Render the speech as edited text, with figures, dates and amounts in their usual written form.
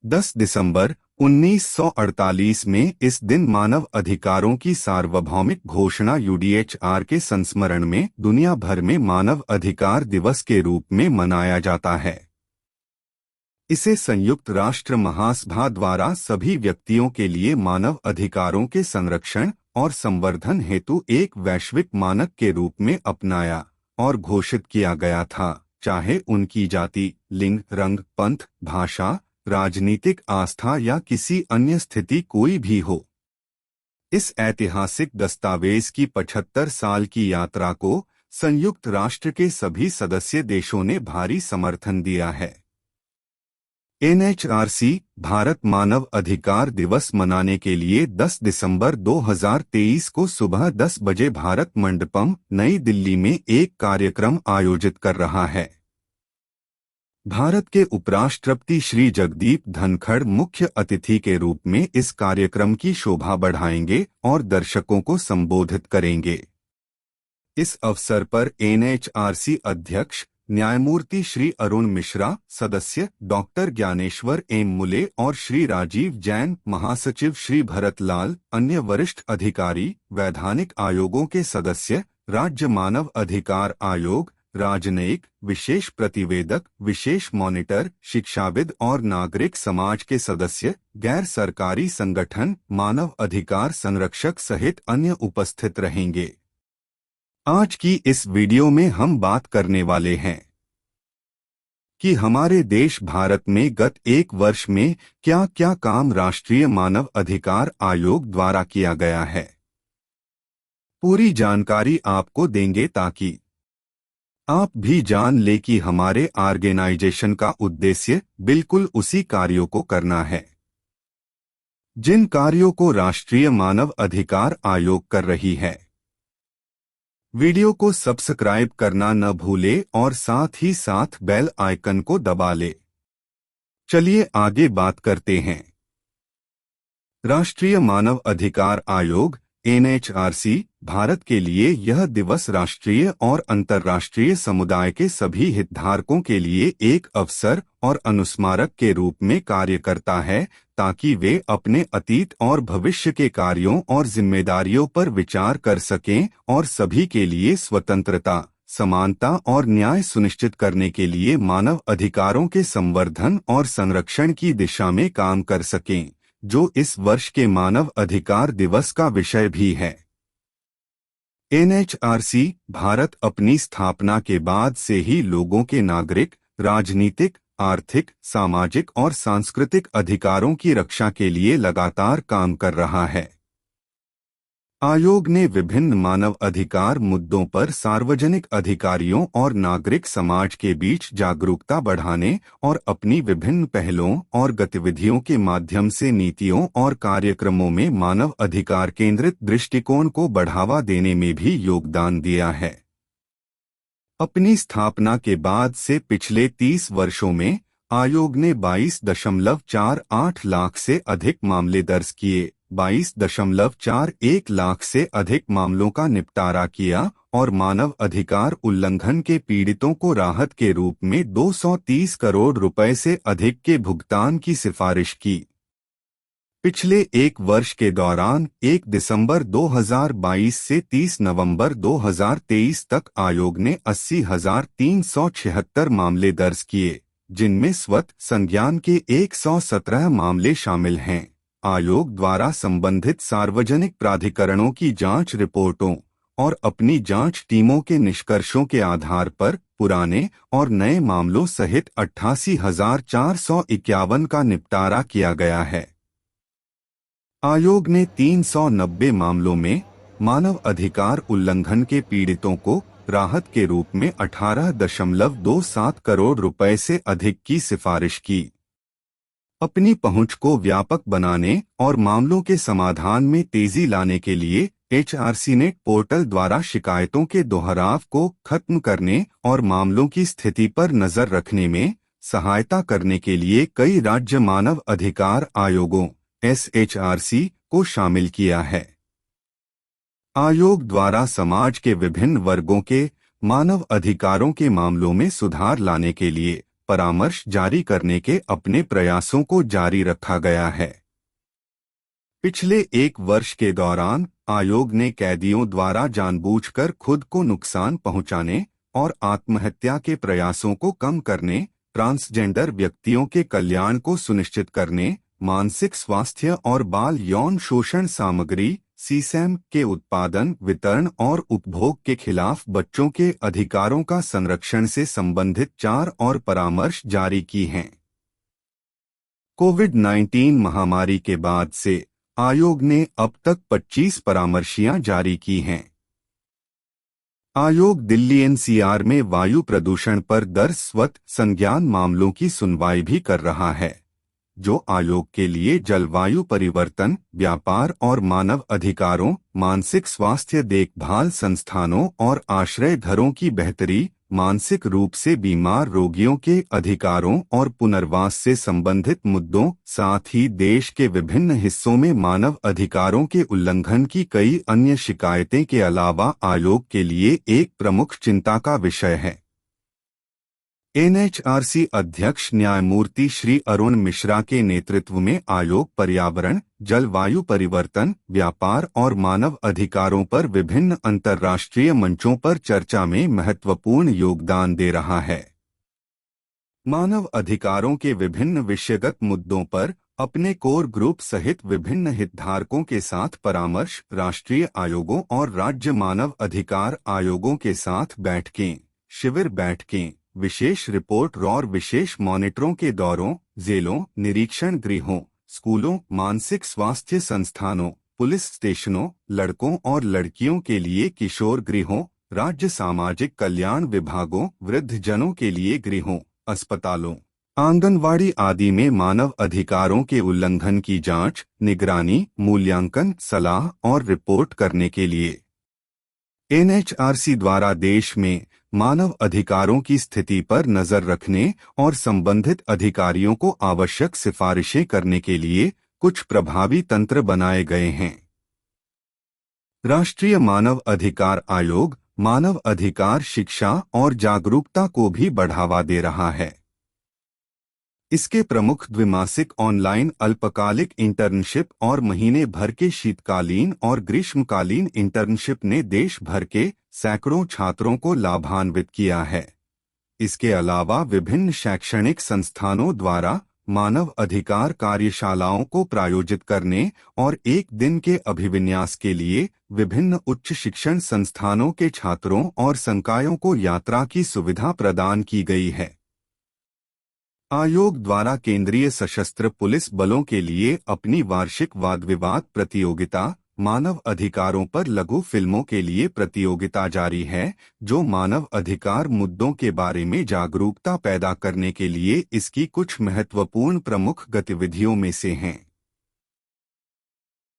10 दिसंबर 1948 में इस दिन मानव अधिकारों की सार्वभौमिक घोषणा यूडीएचआर के संस्मरण में दुनिया भर में मानव अधिकार दिवस के रूप में मनाया जाता है। इसे संयुक्त राष्ट्र महासभा द्वारा सभी व्यक्तियों के लिए मानव अधिकारों के संरक्षण और संवर्धन हेतु एक वैश्विक मानक के रूप में अपनाया और घोषित किया गया था, चाहे उनकी जाति, लिंग, रंग, पंथ, भाषा, राजनीतिक आस्था या किसी अन्य स्थिति कोई भी हो। इस ऐतिहासिक दस्तावेज की 75 साल की यात्रा को संयुक्त राष्ट्र के सभी सदस्य देशों ने भारी समर्थन दिया है। एनएचआरसी भारत मानव अधिकार दिवस मनाने के लिए 10 दिसंबर 2023 को सुबह 10 बजे भारत मंडपम, नई दिल्ली में एक कार्यक्रम आयोजित कर रहा है। भारत के उपराष्ट्रपति श्री जगदीप धनखड़ मुख्य अतिथि के रूप में इस कार्यक्रम की शोभा बढ़ाएंगे और दर्शकों को संबोधित करेंगे। इस अवसर पर एनएचआरसी अध्यक्ष न्यायमूर्ति श्री अरुण मिश्रा, सदस्य डॉक्टर ज्ञानेश्वर एम मुले और श्री राजीव जैन, महासचिव श्री भरत लाल, अन्य वरिष्ठ अधिकारी, वैधानिक आयोगों के सदस्य, राज्य मानव अधिकार आयोग, राजनयिक, विशेष प्रतिवेदक, विशेष मॉनिटर, शिक्षाविद और नागरिक समाज के सदस्य, गैर सरकारी संगठन, मानव अधिकार संरक्षक सहित अन्य उपस्थित रहेंगे। आज की इस वीडियो में हम बात करने वाले हैं कि हमारे देश भारत में गत एक वर्ष में क्या क्या काम राष्ट्रीय मानव अधिकार आयोग द्वारा किया गया है। पूरी जानकारी आपको देंगे ताकि आप भी जान ले कि हमारे ऑर्गेनाइजेशन का उद्देश्य बिल्कुल उसी कार्यों को करना है जिन कार्यों को राष्ट्रीय मानव अधिकार आयोग कर रही है। वीडियो को सब्सक्राइब करना न भूले और साथ ही साथ बेल आइकन को दबा ले। चलिए आगे बात करते हैं। राष्ट्रीय मानव अधिकार आयोग एनएचआरसी भारत के लिए यह दिवस राष्ट्रीय और अंतर्राष्ट्रीय समुदाय के सभी हितधारकों के लिए एक अवसर और अनुस्मारक के रूप में कार्य करता है ताकि वे अपने अतीत और भविष्य के कार्यों और जिम्मेदारियों पर विचार कर सकें और सभी के लिए स्वतंत्रता, समानता और न्याय सुनिश्चित करने के लिए मानव अधिकारों के संवर्धन और संरक्षण की दिशा में काम कर सकें, जो इस वर्ष के मानव अधिकार दिवस का विषय भी है। एनएचआरसी भारत अपनी स्थापना के बाद से ही लोगों के नागरिक, राजनीतिक, आर्थिक, सामाजिक और सांस्कृतिक अधिकारों की रक्षा के लिए लगातार काम कर रहा है। आयोग ने विभिन्न मानव अधिकार मुद्दों पर सार्वजनिक अधिकारियों और नागरिक समाज के बीच जागरूकता बढ़ाने और अपनी विभिन्न पहलों और गतिविधियों के माध्यम से नीतियों और कार्यक्रमों में मानव अधिकार केंद्रित दृष्टिकोण को बढ़ावा देने में भी योगदान दिया है। अपनी स्थापना के बाद से पिछले 30 वर्षों में आयोग ने 22.48 लाख से अधिक मामले दर्ज किए, 22.41 लाख से अधिक मामलों का निपटारा किया और मानव अधिकार उल्लंघन के पीड़ितों को राहत के रूप में 230 करोड़ रुपए से अधिक के भुगतान की सिफारिश की। पिछले एक वर्ष के दौरान 1 दिसंबर 2022 से 30 नवंबर 2023 तक आयोग ने 80,376 मामले दर्ज किए, जिनमें स्वतः संज्ञान के 117 मामले शामिल हैं। आयोग द्वारा संबंधित सार्वजनिक प्राधिकरणों की जांच रिपोर्टों और अपनी जांच टीमों के निष्कर्षों के आधार पर पुराने और नए मामलों सहित 88,451 का निपटारा किया गया है। आयोग ने 390 मामलों में मानव अधिकार उल्लंघन के पीड़ितों को राहत के रूप में 18.27 करोड़ रुपए से अधिक की सिफारिश की। अपनी पहुंच को व्यापक बनाने और मामलों के समाधान में तेजी लाने के लिए एचआरसीनेट पोर्टल द्वारा शिकायतों के दोहराव को खत्म करने और मामलों की स्थिति पर नजर रखने में सहायता करने के लिए कई राज्य मानव अधिकार आयोगों एसएचआरसी को शामिल किया है। आयोग द्वारा समाज के विभिन्न वर्गों के मानव अधिकारों के मामलों में सुधार लाने के लिए परामर्श जारी करने के अपने प्रयासों को जारी रखा गया है। पिछले एक वर्ष के दौरान आयोग ने कैदियों द्वारा जानबूझकर खुद को नुकसान पहुंचाने और आत्महत्या के प्रयासों को कम करने, ट्रांसजेंडर व्यक्तियों के कल्याण को सुनिश्चित करने, मानसिक स्वास्थ्य और बाल यौन शोषण सामग्री सीसैम के उत्पादन, वितरण और उपभोग के खिलाफ बच्चों के अधिकारों का संरक्षण से संबंधित 4 और परामर्श जारी की हैं। कोविड-19 महामारी के बाद से आयोग ने अब तक 25 परामर्शियां जारी की हैं। आयोग दिल्ली एनसीआर में वायु प्रदूषण पर दर्ज स्वत संज्ञान मामलों की सुनवाई भी कर रहा है, जो आयोग के लिए जलवायु परिवर्तन, व्यापार और मानव अधिकारों, मानसिक स्वास्थ्य देखभाल संस्थानों और आश्रय घरों की बेहतरी, मानसिक रूप से बीमार रोगियों के अधिकारों और पुनर्वास से संबंधित मुद्दों, साथ ही देश के विभिन्न हिस्सों में मानव अधिकारों के उल्लंघन की कई अन्य शिकायतें के अलावा आयोग के लिए एक प्रमुख चिंता का विषय है। एनएचआरसी अध्यक्ष न्यायमूर्ति श्री अरुण मिश्रा के नेतृत्व में आयोग पर्यावरण, जलवायु परिवर्तन, व्यापार और मानव अधिकारों पर विभिन्न अंतर्राष्ट्रीय मंचों पर चर्चा में महत्वपूर्ण योगदान दे रहा है। मानव अधिकारों के विभिन्न विषयगत मुद्दों पर अपने कोर ग्रुप सहित विभिन्न हितधारकों के साथ परामर्श, राष्ट्रीय आयोगों और राज्य मानव अधिकार आयोगों के साथ बैठकें, शिविर बैठकें, विशेष रिपोर्ट और विशेष मॉनिटरों के दौरों, जेलों, निरीक्षण गृहों, स्कूलों, मानसिक स्वास्थ्य संस्थानों, पुलिस स्टेशनों, लड़कों और लड़कियों के लिए किशोर गृहों, राज्य सामाजिक कल्याण विभागों, वृद्धजनों के लिए गृहों, अस्पतालों, आंगनवाड़ी आदि में मानव अधिकारों के उल्लंघन की जांच, निगरानी, मूल्यांकन, सलाह और रिपोर्ट करने के लिए एनएचआरसी द्वारा देश में मानव अधिकारों की स्थिति पर नजर रखने और संबंधित अधिकारियों को आवश्यक सिफारिशें करने के लिए कुछ प्रभावी तंत्र बनाए गए हैं। राष्ट्रीय मानव अधिकार आयोग मानव अधिकार शिक्षा और जागरूकता को भी बढ़ावा दे रहा है। इसके प्रमुख द्विमासिक ऑनलाइन अल्पकालिक इंटर्नशिप और महीने भर के शीतकालीन और ग्रीष्मकालीन इंटर्नशिप ने देश भर के सैकड़ों छात्रों को लाभान्वित किया है। इसके अलावा विभिन्न शैक्षणिक संस्थानों द्वारा मानव अधिकार कार्यशालाओं को प्रायोजित करने और एक दिन के अभिविन्यास के लिए विभिन्न उच्च शिक्षण संस्थानों के छात्रों और संकायों को यात्रा की सुविधा प्रदान की गई है। आयोग द्वारा केंद्रीय सशस्त्र पुलिस बलों के लिए अपनी वार्षिक वाद विवाद प्रतियोगिता, मानव अधिकारों पर लघु फिल्मों के लिए प्रतियोगिता जारी है, जो मानव अधिकार मुद्दों के बारे में जागरूकता पैदा करने के लिए इसकी कुछ महत्वपूर्ण प्रमुख गतिविधियों में से हैं।